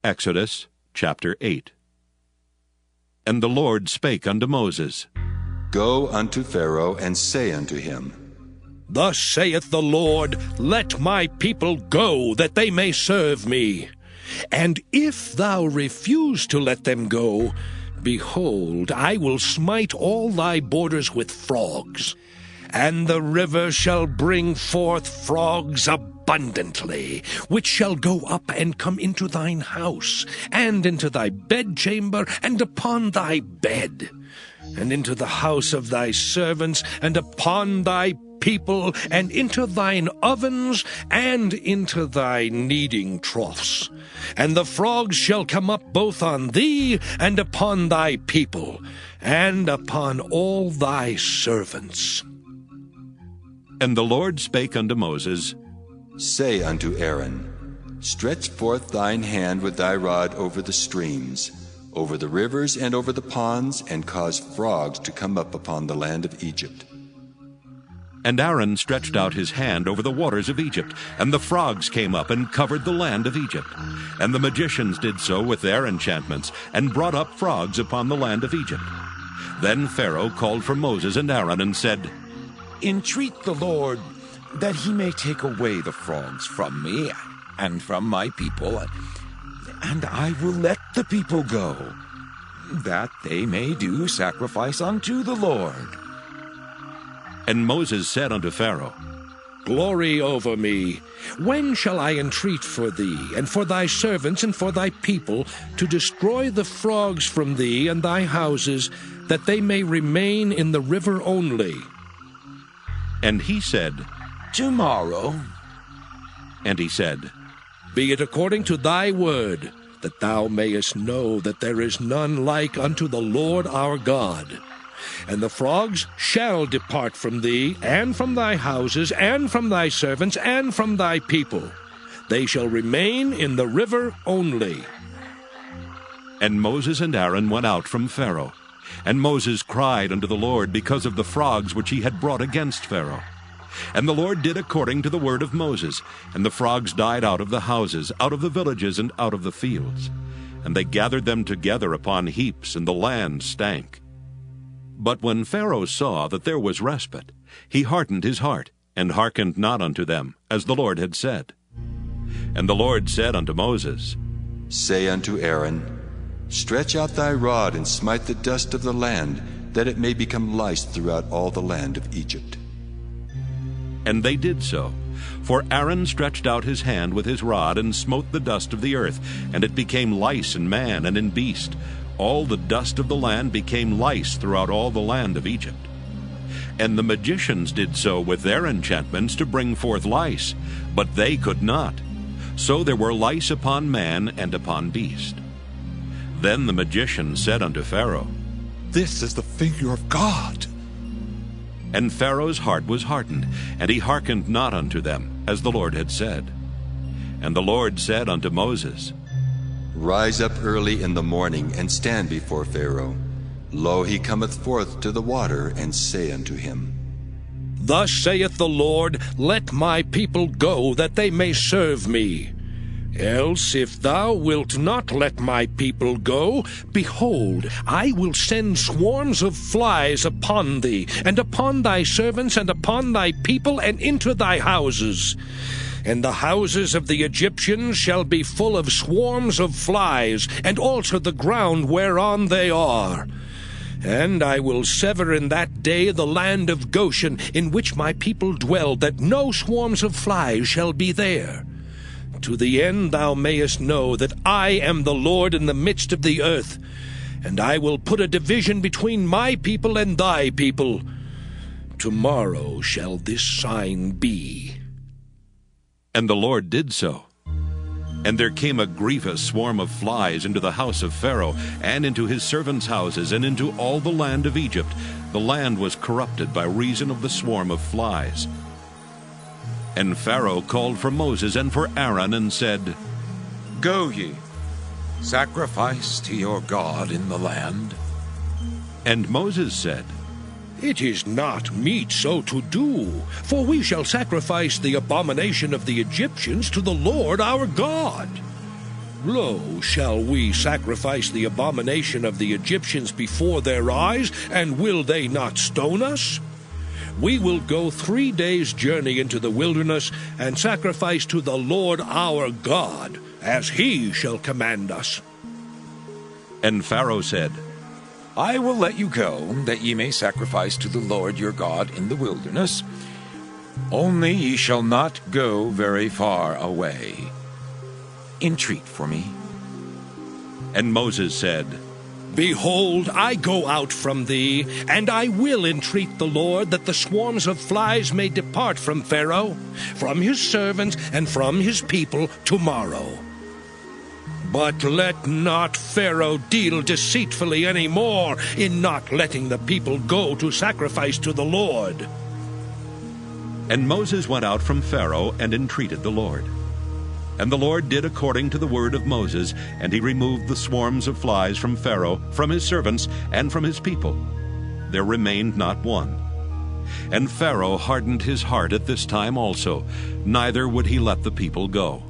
Exodus chapter 8. And the Lord spake unto Moses, Go unto Pharaoh, and say unto him, Thus saith the Lord, Let my people go, that they may serve me. And if thou refuse to let them go, behold, I will smite all thy borders with frogs, and the river shall bring forth frogs abundantly, which shall go up and come into thine house, and into thy bedchamber, and upon thy bed, and into the house of thy servants, and upon thy people, and into thine ovens, and into thy kneading troughs. And the frogs shall come up both on thee, and upon thy people, and upon all thy servants. And the Lord spake unto Moses, Say unto Aaron, Stretch forth thine hand with thy rod over the streams, over the rivers and over the ponds, and cause frogs to come up upon the land of Egypt. And Aaron stretched out his hand over the waters of Egypt, and the frogs came up and covered the land of Egypt. And the magicians did so with their enchantments, and brought up frogs upon the land of Egypt. Then Pharaoh called for Moses and Aaron, and said, Entreat the Lord that he may take away the frogs from me and from my people, and I will let the people go, that they may do sacrifice unto the Lord. And Moses said unto Pharaoh, Glory over me. When shall I entreat for thee, and for thy servants, and for thy people, to destroy the frogs from thee and thy houses, that they may remain in the river only? And he said, Tomorrow. And he said, Be it according to thy word, that thou mayest know that there is none like unto the Lord our God. And the frogs shall depart from thee, and from thy houses, and from thy servants, and from thy people. They shall remain in the river only. And Moses and Aaron went out from Pharaoh. And Moses cried unto the Lord because of the frogs which he had brought against Pharaoh. And the Lord did according to the word of Moses, and the frogs died out of the houses, out of the villages, and out of the fields. And they gathered them together upon heaps, and the land stank. But when Pharaoh saw that there was respite, he hardened his heart, and hearkened not unto them, as the Lord had said. And the Lord said unto Moses, Say unto Aaron, Stretch out thy rod, and smite the dust of the land, that it may become lice throughout all the land of Egypt. And they did so. For Aaron stretched out his hand with his rod, and smote the dust of the earth, and it became lice in man and in beast. All the dust of the land became lice throughout all the land of Egypt. And the magicians did so with their enchantments to bring forth lice, but they could not. So there were lice upon man and upon beast. Then the magician said unto Pharaoh, This is the finger of God. And Pharaoh's heart was hardened, and he hearkened not unto them, as the Lord had said. And the Lord said unto Moses, Rise up early in the morning, and stand before Pharaoh. Lo, he cometh forth to the water, and say unto him, Thus saith the Lord, Let my people go, that they may serve me. Else, if thou wilt not let my people go, behold, I will send swarms of flies upon thee, and upon thy servants, and upon thy people, and into thy houses. And the houses of the Egyptians shall be full of swarms of flies, and also the ground whereon they are. And I will sever in that day the land of Goshen, in which my people dwell, that no swarms of flies shall be there. To the end thou mayest know that I am the Lord in the midst of the earth, and I will put a division between my people and thy people. Tomorrow shall this sign be. And the Lord did so. And there came a grievous swarm of flies into the house of Pharaoh, and into his servants' houses, and into all the land of Egypt. The land was corrupted by reason of the swarm of flies. And Pharaoh called for Moses and for Aaron, and said, Go ye, sacrifice to your God in the land. And Moses said, It is not meet so to do, for we shall sacrifice the abomination of the Egyptians to the Lord our God. Lo, shall we sacrifice the abomination of the Egyptians before their eyes, and will they not stone us? We will go 3 days' journey into the wilderness, and sacrifice to the Lord our God, as he shall command us. And Pharaoh said, I will let you go, that ye may sacrifice to the Lord your God in the wilderness. Only ye shall not go very far away. Entreat for me. And Moses said, Behold, I go out from thee, and I will entreat the Lord that the swarms of flies may depart from Pharaoh, from his servants, and from his people tomorrow. But let not Pharaoh deal deceitfully any more in not letting the people go to sacrifice to the Lord. And Moses went out from Pharaoh and entreated the Lord. And the Lord did according to the word of Moses, and he removed the swarms of flies from Pharaoh, from his servants, and from his people. There remained not one. And Pharaoh hardened his heart at this time also, neither would he let the people go.